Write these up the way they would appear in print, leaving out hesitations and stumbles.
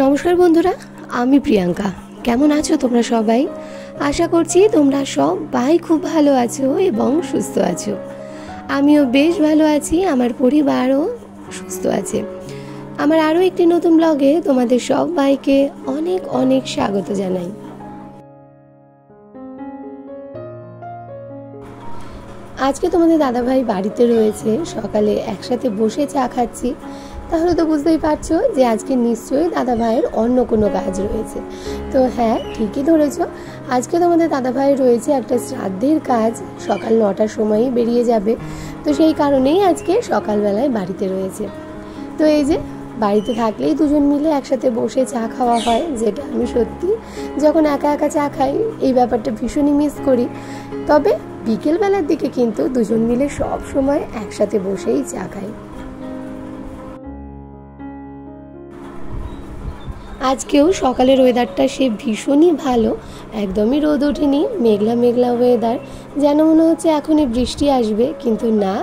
নমস্কার বন্ধুরা, আমি প্রিয়াঙ্কা। কেমন আছো তোমরা সবাই? আশা করছি তোমরা সবাই খুব ভালো আছো এবং সুস্থ আছো। আমিও বেশ ভালো আছি, আমার পরিবারও সুস্থ আছে। আমার আরও একটি নতুন ব্লগে তোমাদের সবাইকে অনেক অনেক স্বাগত জানাই। আজকে তোমাদের দাদাভাই বাড়িতে রয়েছে, সকালে একসাথে বসে চা খাচ্ছি। তাহলে তো বুঝতেই পারছো যে আজকে নিশ্চয়ই দাদাভাইয়ের অন্য কোনো কাজ রয়েছে। তো হ্যাঁ, ঠিকই ধরেছ, আজকে তোমাদের দাদাভাইয়ের রয়েছে একটা শ্রাদ্ধের কাজ, সকাল 9টার সময়ই বেরিয়ে যাবে। তো সেই কারণেই আজকে সকালবেলায় বাড়িতে রয়েছে। তো এই যে বাড়িতে থাকলেই দুজন মিলে একসাথে বসে চা খাওয়া হয়, যেটা আমি সত্যি যখন একা একা চা খাই এই ব্যাপারটা ভীষণই মিস করি। তবে বিকেলবেলার দিকে কিন্তু দুজন মিলে সব সময় একসাথে বসেই চা খাই। আজকেও সকালের ওয়েদারটা সে ভীষণই ভালো, একদমই রোদ ওঠেনি, মেঘলা মেঘলা ওয়েদার, যেন মনে হচ্ছে এখনই বৃষ্টি আসবে। কিন্তু না,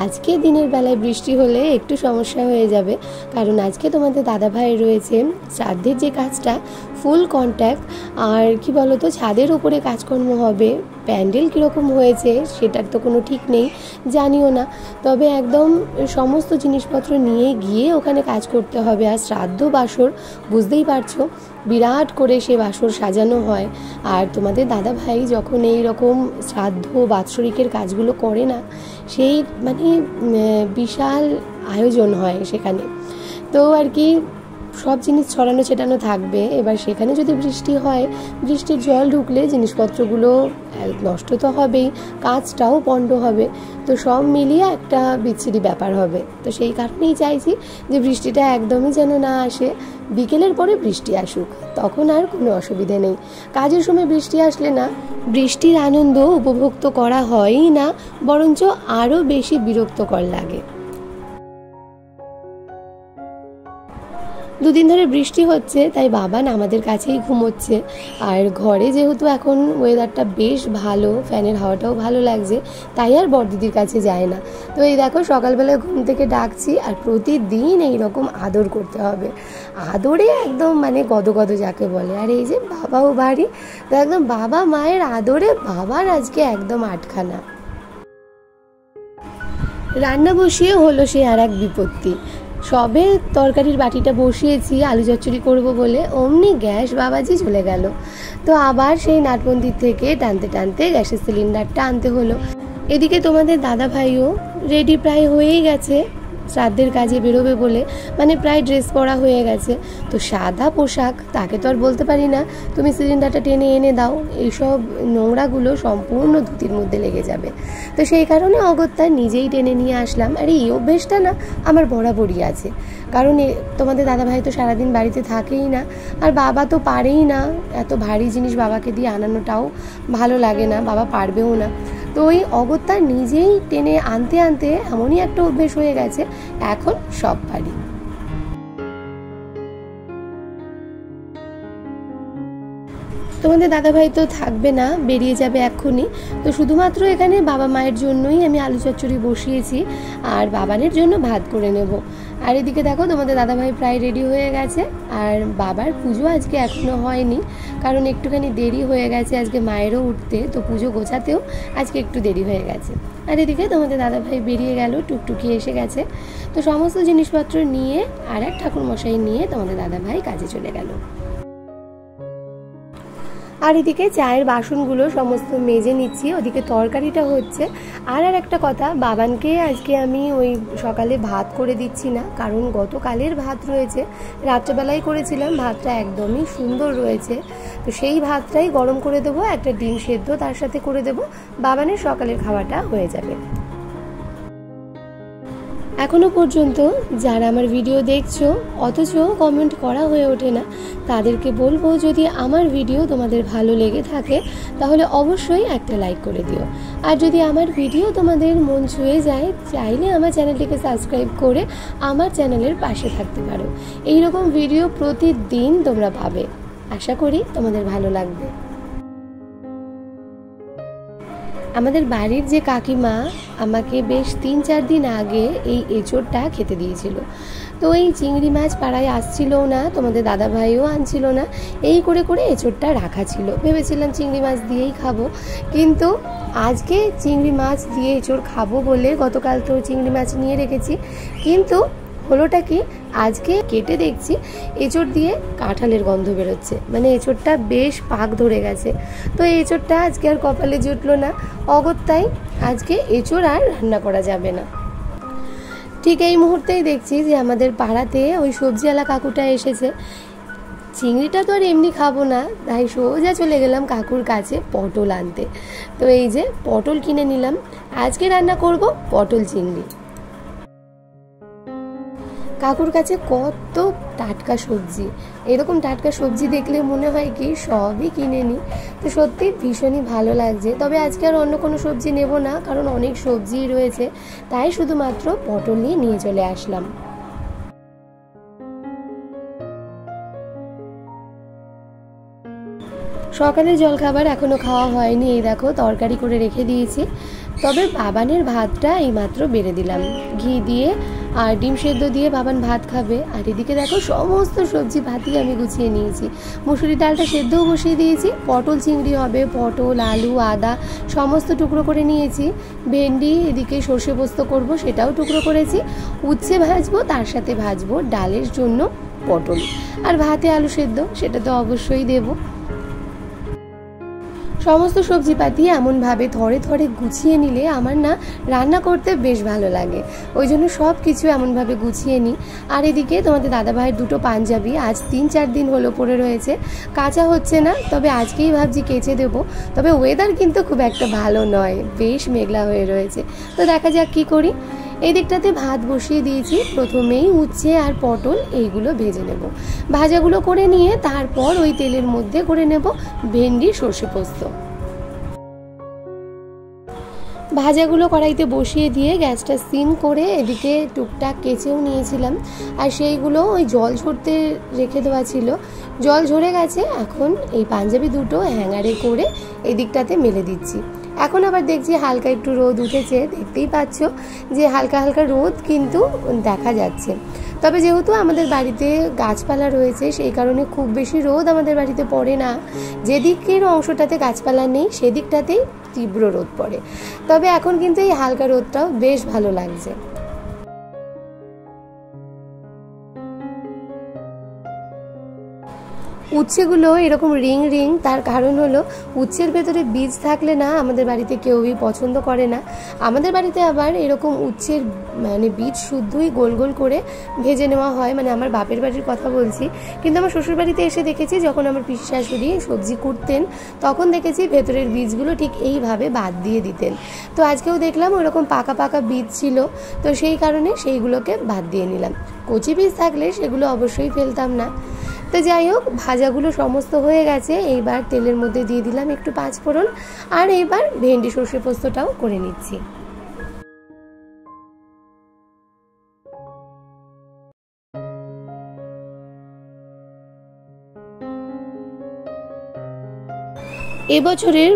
আজকে দিনের বেলায় বৃষ্টি হলে একটু সমস্যা হয়ে যাবে, কারণ আজকে তোমাদের দাদাভাইয়ের রয়েছে শ্রাদ্ধের যে কাজটা ফুল কন্ট্যাক্ট। আর কি বলতো, ছাদের উপরে কাজকর্ম হবে, প্যান্ডেল কীরকম হয়েছে সেটার তো কোনো ঠিক নেই, জানিও না। তবে একদম সমস্ত জিনিসপত্র নিয়ে গিয়ে ওখানে কাজ করতে হবে। আর শ্রাদ্ধ বাসর বুঝতেই পারছো, বিরাট করে সে বাসর সাজানো হয়। আর তোমাদের দাদা ভাই যখন এই রকম শ্রাদ্ধ বাৎসরিকের কাজগুলো করে না, সেই মানে বিশাল আয়োজন হয় সেখানে। তো আর কি সব জিনিস ছড়ানো ছেটানো থাকবে। এবার সেখানে যদি বৃষ্টি হয়, বৃষ্টির জল ঢুকলে জিনিসপত্রগুলো নষ্ট তো হবেই, কাজটাও পণ্ড হবে। তো সব মিলিয়ে একটা বিচ্ছিরি ব্যাপার হবে। তো সেই কারণেই চাইছি যে বৃষ্টিটা একদমই যেন না আসে, বিকেলের পরে বৃষ্টি আসুক, তখন আর কোনো অসুবিধে নেই। কাজের সময় বৃষ্টি আসলে না, বৃষ্টির আনন্দ উপভোগ তো করা হয়ই না, বরঞ্চ আরও বেশি বিরক্তকর লাগে। দুদিন ধরে বৃষ্টি হচ্ছে, তাই বাবান আমাদের কাছেই ঘুমোচ্ছে। আর ঘরে যেহেতু এখন ওয়েদারটা বেশ ভালো, ফ্যানের হাওয়াটাও ভালো লাগছে, তাই আর বড়দিদির কাছে যায় না। তো এই দেখো সকালবেলায় ঘুম থেকে ডাকছি, আর প্রতিদিন এইরকম আদর করতে হবে। আদরে একদম মানে গদগদ যাকে বলে। আর এই যে বাবাও বাড়ি, তো একদম বাবা মায়ের আদরে বাবার আজকে একদম আটখানা। রান্না বসিয়ে হলো সে আর এক বিপত্তি। সবে তরকারির বাটিটা বসিয়েছি আলু চচ্চড়ি করবো বলে, অমনি গ্যাস বাবাজি চলে গেল। তো আবার সেই নাটবন্দির থেকে টানতে টানতে গ্যাসের সিলিন্ডারটা আনতে হলো। এদিকে তোমাদের দাদা ভাইও রেডি প্রায় হয়েই গেছে শ্রাদ্ধের কাজে বেরোবে বলে, মানে প্রায় ড্রেস পরা হয়ে গেছে। তো সাদা পোশাক, তাকে তো আর বলতে পারি না তুমি সিলিন্ডারটা টেনে এনে দাও, এইসব নোংরাগুলো সম্পূর্ণ ধুতির মধ্যে লেগে যাবে। তো সেই কারণে অগত্যা নিজেই টেনে নিয়ে আসলাম। আর এই অভ্যেসটা না আমার বরাবরই আছে, কারণ তোমাদের দাদাভাই তো সারাদিন বাড়িতে থাকেই না, আর বাবা তো পারেই না, এত ভারী জিনিস বাবাকে দিয়ে আনানোটাও ভালো লাগে না, বাবা পারবেও না। তো ওই অগত্যা নিজেই টেনে আনতে আনতে এমনই একটা অভ্যেস হয়ে গেছে, এখন সব পারি। তোমাদের দাদাভাই তো থাকবে না, বেরিয়ে যাবে এক্ষুনি। তো শুধুমাত্র এখানে বাবা মায়ের জন্যই আমি আলু চচ্চড়ি বসিয়েছি, আর বাবানের জন্য ভাত করে নেব। আর এদিকে দেখো তোমাদের দাদাভাই প্রায় রেডি হয়ে গেছে। আর বাবার পুজো আজকে এখনও হয়নি, কারণ একটুখানি দেরি হয়ে গেছে আজকে মায়েরও উঠতে, তো পুজো গোছাতেও আজকে একটু দেরি হয়ে গেছে। আর এদিকে তোমাদের দাদাভাই বেরিয়ে গেল, টুকটুকি এসে গেছে। তো সমস্ত জিনিসপত্র নিয়ে আর এক ঠাকুরমশাই নিয়ে তোমাদের দাদাভাই কাজে চলে গেল। আর এদিকে চায়ের বাসনগুলো সমস্ত মেজে নিচ্ছি, ওদিকে তরকারিটা হচ্ছে। আর একটা কথা, বাবানকে আজকে আমি ওই সকালে ভাত করে দিচ্ছি না, কারণ গতকালের ভাত রয়েছে, রাত্রেবেলায় করেছিলাম, ভাতটা একদমই সুন্দর রয়েছে। তো সেই ভাতটাই গরম করে দেবো, একটা ডিম সেদ্ধ তার সাথে করে দেবো, বাবানের সকালের খাওয়াটা হয়ে যাবে। এখনও পর্যন্ত যারা আমার ভিডিও দেখছো অথচ কমেন্ট করা হয়ে ওঠে না, তাদেরকে বলবো যদি আমার ভিডিও তোমাদের ভালো লেগে থাকে তাহলে অবশ্যই একটা লাইক করে দিও। আর যদি আমার ভিডিও তোমাদের মন ছুঁয়ে যায়, চাইলে আমার চ্যানেলটিকে সাবস্ক্রাইব করে আমার চ্যানেলের পাশে থাকতে পারো। এইরকম ভিডিও প্রতিদিন তোমরা পাবে, আশা করি তোমাদের ভালো লাগবে। আমাদের বাড়ির যে কাকিমা আমাকে বেশ 3-4 দিন আগে এই এঁচোড়টা খেতে দিয়েছিল। তো এই চিংড়ি মাছ পাড়ায় আসছিলও না, তোমাদের দাদাভাইও আনছিল না, এই করে করে এঁচোড়টা রাখা ছিল। ভেবেছিলাম চিংড়ি মাছ দিয়েই খাবো, কিন্তু আজকে চিংড়ি মাছ দিয়ে এঁচোড় খাবো বলে গতকাল তো চিংড়ি মাছ নিয়ে রেখেছি, কিন্তু হলোটা কি আজকে কেটে দেখছি এঁচোড় দিয়ে কাঁঠালের গন্ধ বেরোচ্ছে, মানে এঁচোড়টা বেশ পাক ধরে গেছে। তো এই এঁচোড়টা আজকে আর কপালে জুটলো না, অগত্যাই আজকে এঁচোড় আর রান্না করা যাবে না। ঠিক এই মুহূর্তেই দেখছি যে আমাদের পাড়াতে ওই সবজিওয়ালা কাকুটা এসেছে। চিংড়িটা তো আর এমনি খাবো না, তাই সোজা চলে গেলাম কাকুর কাছে পটল আনতে। তো এই যে পটল কিনে নিলাম, আজকে রান্না করব পটল চিংড়ি। কাকুর কাছে কত টাটকা সবজি, এরকম টাটকা সবজি দেখলে মনে হয় কি সবই কিনে নিই। তো সত্যি ভীষণই ভালো লাগছে। তবে আজকে আর অন্য কোনো সবজি নেব না, কারণ অনেক সবজিই রয়েছে, তাই শুধুমাত্র পটল নিয়ে চলে আসলাম। সকালের জলখাবার এখনও খাওয়া হয়নি, এই দেখো তরকারি করে রেখে দিয়েছি। তবে বাবানের ভাতটা এইমাত্র বেড়ে দিলাম, ঘি দিয়ে আর ডিম সেদ্ধ দিয়ে বাবান ভাত খাবে। আর এদিকে দেখো সমস্ত সবজি ভাতই আমি গুছিয়ে নিয়েছি। মুসুরি ডালটা সেদ্ধও বসিয়ে দিয়েছি, পটল চিংড়ি হবে, পটল আলু আদা সমস্ত টুকরো করে নিয়েছি। ভেন্ডি এদিকে সর্ষে পোস্ত করব, সেটাও টুকরো করেছি। উচ্ছে ভাজবো, তার সাথে ভাজবো ডালের জন্য পটল, আর ভাতে আলু সেদ্ধ, সেটা তো অবশ্যই দেবো। সমস্ত সবজিপাতি এমনভাবে থরে থরে গুছিয়ে নিলে আমার না রান্না করতে বেশ ভালো লাগে, ওই জন্য সব কিছু এমনভাবে গুছিয়ে নিই। আর এদিকে তোমাদের দাদাভাইয়ের দুটো পাঞ্জাবি আজ 3-4 দিন হলো পরে রয়েছে, কাঁচা হচ্ছে না, তবে আজকেই ভাবছি কেচে দেবো। তবে ওয়েদার কিন্তু খুব একটা ভালো নয়, বেশ মেঘলা হয়ে রয়েছে, তো দেখা যাক কী করি। এই দিকটাতে ভাত বসিয়ে দিয়েছি, প্রথমেই উচ্ছে আর পটল এইগুলো ভেজে নেব। ভাজাগুলো করে নিয়ে তারপর ওই তেলের মধ্যে করে নেব ভেন্ডি সর্ষে পোস্ত। ভাজাগুলো কড়াইতে বসিয়ে দিয়ে গ্যাসটা সিম করে এদিকে টুকটাক কেচেও নিয়েছিলাম, আর সেইগুলো ওই জল ঝরতে রেখে দেওয়া ছিল, জল ঝরে গেছে। এখন এই পাঞ্জাবি দুটো হ্যাঙ্গারে করে এই দিকটাতে মেলে দিচ্ছি। এখন আবার দেখছি হালকা একটু রোদ উঠেছে, দেখতেই পাচ্ছ যে হালকা হালকা রোদ কিন্তু দেখা যাচ্ছে। তবে যেহেতু আমাদের বাড়িতে গাছপালা রয়েছে, সেই কারণে খুব বেশি রোদ আমাদের বাড়িতে পড়ে না। যেদিকের অংশটাতে গাছপালা নেই সেদিকটাতেই তীব্র রোদ পড়ে। তবে এখন কিন্তু এই হালকা রোদটাও বেশ ভালো লাগছে। উচ্ছেগুলো এরকম রিং রিং, তার কারণ হলো উচ্ছের ভেতরে বীজ থাকলে না আমাদের বাড়িতে কেউই পছন্দ করে না। আমাদের বাড়িতে আবার এরকম উচ্ছের মানে বীজ শুদ্ধই গোল গোল করে ভেজে নেওয়া হয়, মানে আমার বাপের বাড়ির কথা বলছি। কিন্তু আমার শ্বশুর বাড়িতে এসে দেখেছি, যখন আমার পিসি শাশুড়ি সবজি কুটতেন তখন দেখেছি ভেতরের বীজগুলো ঠিক এইভাবে বাদ দিয়ে দিতেন। তো আজকেও দেখলাম ওরকম পাকা পাকা বীজ ছিল, তো সেই কারণে সেইগুলোকে বাদ দিয়ে নিলাম। কচি বীজ থাকলে সেগুলো অবশ্যই ফেলতাম না। তো যাই হোক, ভাজাগুলো সমস্ত হয়ে গেছে, এইবার তেলের মধ্যে দিয়ে দিলাম একটু পাঁচফোড়ন, আর এইবার ভেন্ডি সর্ষে পোস্তটাও করে নিচ্ছি। এবছরের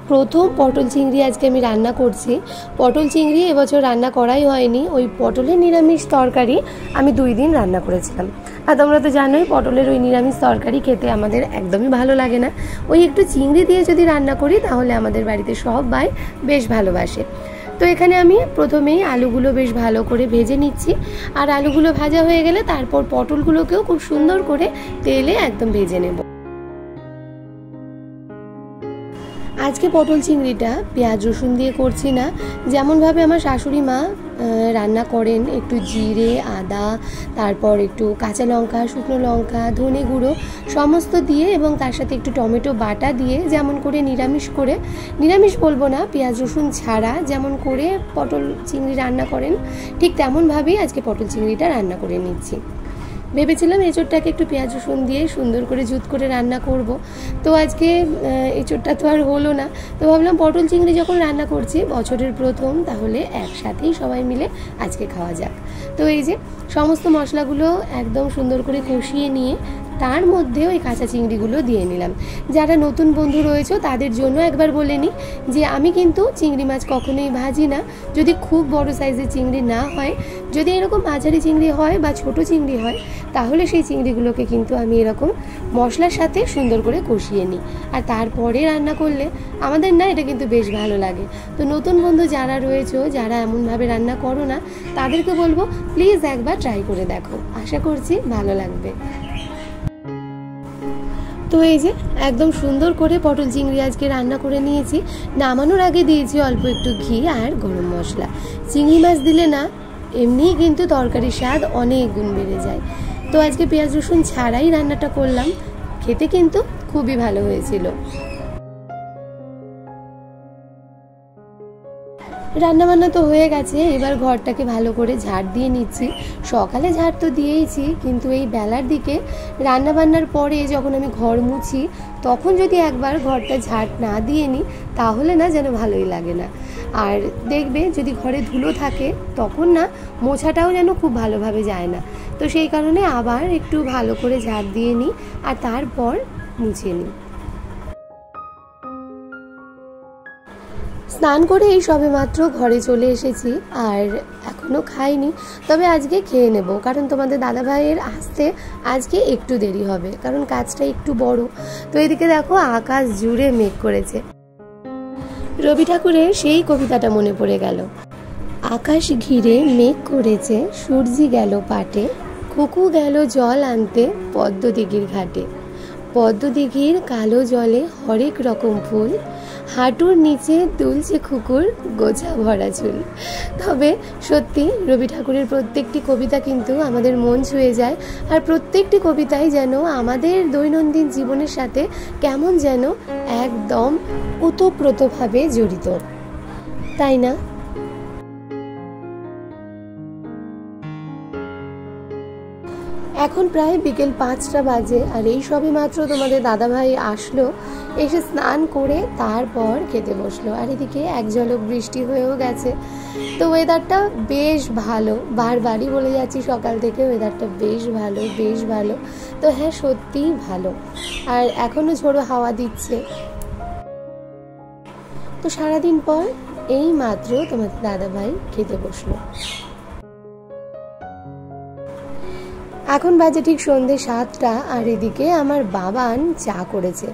প্রথম পটল চিংড়ি আজকে আমি রান্না করছি। পটল চিংড়ি এবছর রান্না করাই হয়নি, ওই পটলের নিরামিষ তরকারি আমি 2 দিন রান্না করেছিলাম। আর তোমরা তো জানোই পটলের ওই নিরামিষ তরকারি খেতে আমাদের একদমই ভালো লাগে না, ওই একটু চিংড়ি দিয়ে যদি রান্না করি তাহলে আমাদের বাড়িতে সবাই বেশ ভালোবাসে। তো এখানে আমি প্রথমেই আলুগুলো বেশ ভালো করে ভেজে নিচ্ছি, আর আলুগুলো ভাজা হয়ে গেলে তারপর পটলগুলোকেও খুব সুন্দর করে তেলে একদম ভেজে নেব। আজকে পটল চিংড়িটা পেঁয়াজ রসুন দিয়ে করছি না, যেমনভাবে আমার শাশুড়ি মা রান্না করেন, একটু জিরে আদা, তারপর একটু কাঁচা লঙ্কা, শুকনো লঙ্কা, ধনে গুঁড়ো সমস্ত দিয়ে এবং তার সাথে একটু টমেটো বাটা দিয়ে যেমন করে নিরামিষ বলবো না, পেঁয়াজ রসুন ছাড়া যেমন করে পটল চিংড়ি রান্না করেন ঠিক তেমনভাবেই আজকে পটল চিংড়িটা রান্না করে নিচ্ছি। ভেবেছিলাম এঁচোড়টাকে একটু পেঁয়াজ রসুন দিয়ে সুন্দর করে জুত করে রান্না করব, তো আজকে এঁচোড়টা তো আর হলো না। তো ভাবলাম পটল চিংড়ি যখন রান্না করছি বছরের প্রথম, তাহলে একসাথেই সবাই মিলে আজকে খাওয়া যাক। তো এই যে সমস্ত মশলাগুলো একদম সুন্দর করে কষিয়ে নিয়ে তার মধ্যে ওই কাঁচা চিংড়িগুলো দিয়ে নিলাম। যারা নতুন বন্ধু রয়েছে তাদের জন্য একবার বলে নিই যে আমি কিন্তু চিংড়ি মাছ কখনোই ভাজি না। যদি খুব বড় সাইজের চিংড়ি না হয়, যদি এরকম মাঝারি চিংড়ি হয় বা ছোট চিংড়ি হয়, তাহলে সেই চিংড়িগুলোকে কিন্তু আমি এরকম মশলার সাথে সুন্দর করে কষিয়ে নিই, আর তারপরে রান্না করলে আমাদের না এটা কিন্তু বেশ ভালো লাগে। তো নতুন বন্ধু যারা রয়েছে, যারা এমনভাবে রান্না করো না, তাদেরকে বলবো প্লিজ একবার ট্রাই করে দেখো, আশা করছি ভালো লাগবে। তো এই যে একদম সুন্দর করে পটল চিংড়ি আজকে রান্না করে নিয়েছি। নামানোর আগে দিয়েছি অল্প একটু ঘি আর গরম মশলা। চিংড়ি মাছ দিলে না এমনিই কিন্তু তরকারির স্বাদ অনেক গুণ বেড়ে যায়। তো আজকে পেঁয়াজ রসুন ছাড়াই রান্নাটা করলাম, খেতে কিন্তু খুবই ভালো হয়েছিল। রান্নাবান্না তো হয়ে গেছে, এবার ঘরটাকে ভালো করে ঝাড় দিয়ে নিচ্ছি। সকালে ঝাড় তো দিয়েইছি, কিন্তু এই বেলার দিকে রান্নাবান্নার পরে যখন আমি ঘর মুছি, তখন যদি একবার ঘরটা ঝাড় না দিয়ে নিই, তাহলে না যেন ভালোই লাগে না। আর দেখবে যদি ঘরে ধুলো থাকে, তখন না মোছাটাও যেন খুব ভালোভাবে যায় না। তো সেই কারণে আবার একটু ভালো করে ঝাড় দিয়ে নিই আর তারপর মুছে নিই। স্নান করে এই সবে মাত্র ঘরে চলে এসেছি, আর এখনও খাইনি, তবে আজকে খেয়ে নেব, কারণ তোমাদের দাদাভাইয়ের আসতে আজকে একটু দেরি হবে, কারণ কাজটা একটু বড়। তো এদিকে দেখো আকাশ জুড়ে মেঘ করেছে। রবি ঠাকুরের সেই কবিতাটা মনে পড়ে গেল। আকাশ ঘিরে মেঘ করেছে, সূর্যি গেল পাটে, কুকু গেল জল আনতে পদ্মদিঘির ঘাটে, পদ্মদিঘির কালো জলে হরেক রকম ফুল, হাঁটুর নিচে দুলছে খুকুর গোছা ভরা চুল। তবে সত্যি রবি ঠাকুরের প্রত্যেকটি কবিতা কিন্তু আমাদের মন ছুঁয়ে যায়, আর প্রত্যেকটি কবিতাই যেন আমাদের দৈনন্দিন জীবনের সাথে কেমন যেন একদম ওতপ্রোতভাবে জড়িত, তাই না? এখন প্রায় বিকেল 5টা বাজে, আর এই সবে মাত্র তোমাদের দাদাভাই আসলো, এসে স্নান করে তারপর খেতে বসলো। আর এদিকে এক ঝলক বৃষ্টি হয়েও গেছে। তো ওয়েদারটা বেশ ভালো, বারবারই বলে যাচ্ছি সকাল থেকে ওয়েদারটা বেশ ভালো, বেশ ভালো। তো হ্যাঁ, সত্যিই ভালো, আর এখনও ঝোড়ো হাওয়া দিচ্ছে। তো সারাদিন পর এই মাত্র তোমাদের দাদাভাই খেতে বসলো। এখন বাজে ঠিক সন্ধ্যে 7টা, আর এদিকে আমার বাবান চা করেছে।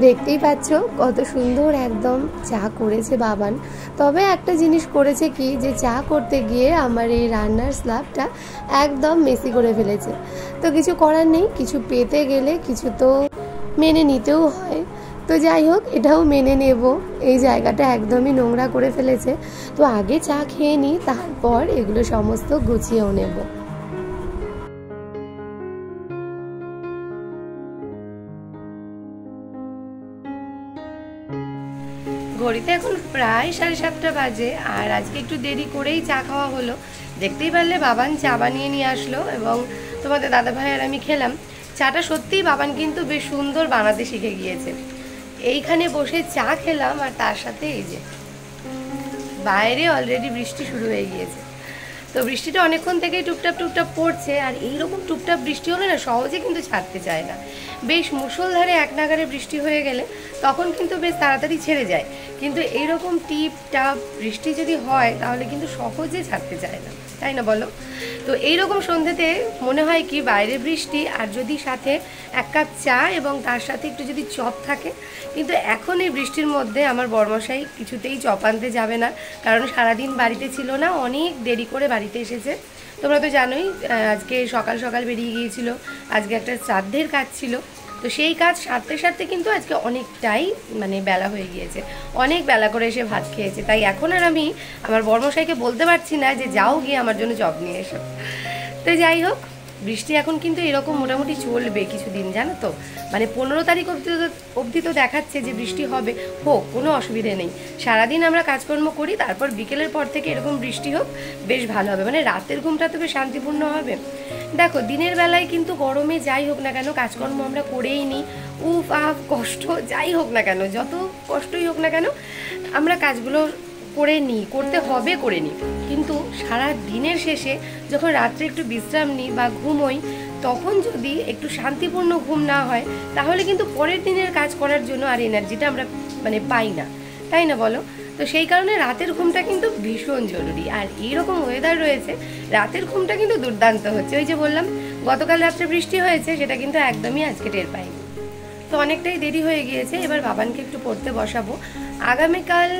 দেখতেই পাচ্ছ কত সুন্দর একদম চা করেছে বাবান। তবে একটা জিনিস করেছে কি, যে চা করতে গিয়ে আমার এই রান্নার স্ল্যাবটা একদম মেসি করে ফেলেছে। তো কিছু করার নেই, কিছু পেতে গেলে কিছু তো মেনে নিতেও হয়। তো যাই হোক, এটাও মেনে নেব, এই জায়গাটা একদমই নোংরা করে ফেলেছে। তো আগে চা খেয়ে নিই, তারপর এগুলো সমস্ত গুছিয়েও নেব। ঘড়িতে এখন প্রায় 7:30 বাজে, আর আজকে একটু দেরি করেই চা খাওয়া হলো। দেখতেই পারলে বাবান চা বানিয়ে নিয়ে আসলো, এবং তোমাদের দাদাভাই আর আমি খেলাম। চাটা সত্যিই বাবান কিন্তু বেশ সুন্দর বানাতে শিখে গিয়েছে। এইখানে বসে চা খেলাম, আর তার সাথে এই যে বাইরে অলরেডি বৃষ্টি শুরু হয়ে গিয়েছে। তো বৃষ্টিটা অনেকক্ষণ থেকেই টুপটাপ টুপটাপ পড়ছে, আর এইরকম টুপটাপ বৃষ্টি হলে না সহজে কিন্তু ছাড়তে চায় না। বেশ মুষলধারে এক নাগারে বৃষ্টি হয়ে গেলে তখন কিন্তু বেশ তাড়াতাড়ি ছেড়ে যায়, কিন্তু এইরকম টিপ টাপ বৃষ্টি যদি হয় তাহলে কিন্তু সহজে ছাড়তে চায় না, তাই না বলো? তো এইরকম সন্ধ্যেতে মনে হয় কি বাইরে বৃষ্টি, আর যদি সাথে এক কাপ চা এবং তার সাথে একটু যদি চপ থাকে। কিন্তু এখন এই বৃষ্টির মধ্যে আমার বড়মশাই কিছুতেই চপ আনতে যাবে না, কারণ সারাদিন বাড়িতে ছিল না, অনেক দেরি করে বাড়িতে এসেছে। তোমরা তো জানোই আজকে সকাল সকাল বেরিয়ে গিয়েছিল, আজকে একটা শ্রাদ্ধের কাজ ছিল। তো সেই কাজ সারতে সারতে কিন্তু আজকে অনেকটাই বেলা হয়ে গিয়েছে, অনেক বেলা করে এসে ভাত খেয়েছে। তাই এখন আর আমি আমার বড়মশাইকে বলতে পারছি না যে যাও গিয়ে আমার জন্য চপ নিয়ে এসো। তো যাই হোক, বৃষ্টি এখন কিন্তু এরকম মোটামুটি চলবে কিছুদিন, জানো তো, 15 তারিখ অবধি তো দেখাচ্ছে যে বৃষ্টি হবে। হোক, কোনো অসুবিধে নেই, সারাদিন আমরা কাজকর্ম করি, তারপর বিকেলের পর থেকে এরকম বৃষ্টি হোক, বেশ ভালো হবে। রাতের ঘুমটা তো বেশ শান্তিপূর্ণ হবে। দেখো, দিনের বেলায় কিন্তু গরমে যাই হোক না কেন কাজকর্ম আমরা করেই নিই, উফ আফ কষ্ট যাই হোক না কেন, যত কষ্টই হোক না কেন আমরা কাজগুলো করে নিই, করতে হবে করে নিই। কিন্তু সারা দিনের শেষে যখন রাত্রে একটু বিশ্রাম নিই বা ঘুমোই, তখন যদি একটু শান্তিপূর্ণ ঘুম না হয় তাহলে কিন্তু পরের দিনের কাজ করার জন্য আর এনার্জিটা আমরা মানে পাই না, তাই না বলো? তো সেই কারণে রাতের ঘুমটা কিন্তু ভীষণ জরুরি। আর এইরকম ওয়েদার রয়েছে, রাতের ঘুমটা কিন্তু দুর্দান্ত হচ্ছে। ওই যে বললাম গতকাল রাত্রে বৃষ্টি হয়েছে, সেটা কিন্তু একদমই আজকে টের পাইনি। তো অনেকটাই দেরি হয়ে গিয়েছে, এবার বাবানকে একটু পড়তে বসাবো। আগামীকাল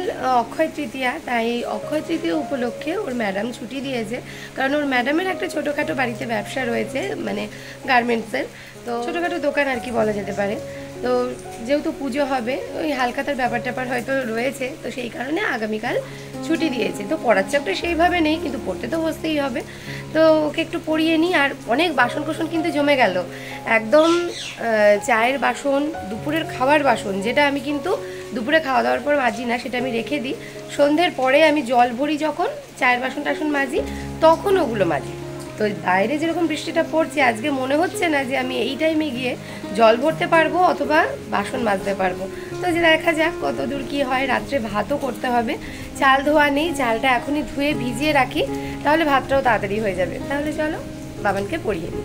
অক্ষয় তৃতীয়া, তাই অক্ষয় তৃতীয়া উপলক্ষে ওর ম্যাডাম ছুটি দিয়েছে, কারণ ওর ম্যাডামের একটা ছোটোখাটো বাড়িতে ব্যবসা রয়েছে, মানে গার্মেন্টসের, তো ছোটোখাটো দোকান আর কি বলা যেতে পারে। তো যেহেতু পুজো হবে, ওই হালখাতার ব্যাপার ট্যাপার হয়তো রয়েছে, তো সেই কারণে আগামীকাল ছুটি দিয়েছে। তো পড়ার চাপটা সেইভাবে নেই, কিন্তু পড়তে তো বসতেই হবে। তো ওকে একটু পড়িয়ে নিই। আর অনেক বাসন কোসন কিন্তু জমে গেল, একদম চায়ের বাসন, দুপুরের খাওয়ার বাসন, যেটা আমি কিন্তু দুপুরে খাওয়া দাওয়ার পর মাজি না, সেটা আমি রেখে দিই। সন্ধ্যের পরে আমি জল ভরি, যখন চায়ের বাসন টাসন মাজি তখন ওগুলো মাজি। তো বাইরে যেরকম বৃষ্টিটা পড়ছে, আজকে মনে হচ্ছে না যে আমি এই টাইমে গিয়ে জল ভরতে পারবো অথবা বাসন মাজতে পারবো। তো যে দেখা যাক কত দূর কী হয়। রাত্রে ভাতও করতে হবে, চাল ধোয়া নেই, চালটা এখনই ধুয়ে ভিজিয়ে রাখি, তাহলে ভাতটাও তাড়াতাড়ি হয়ে যাবে। তাহলে চলো বাবানকে পড়িয়ে নিই।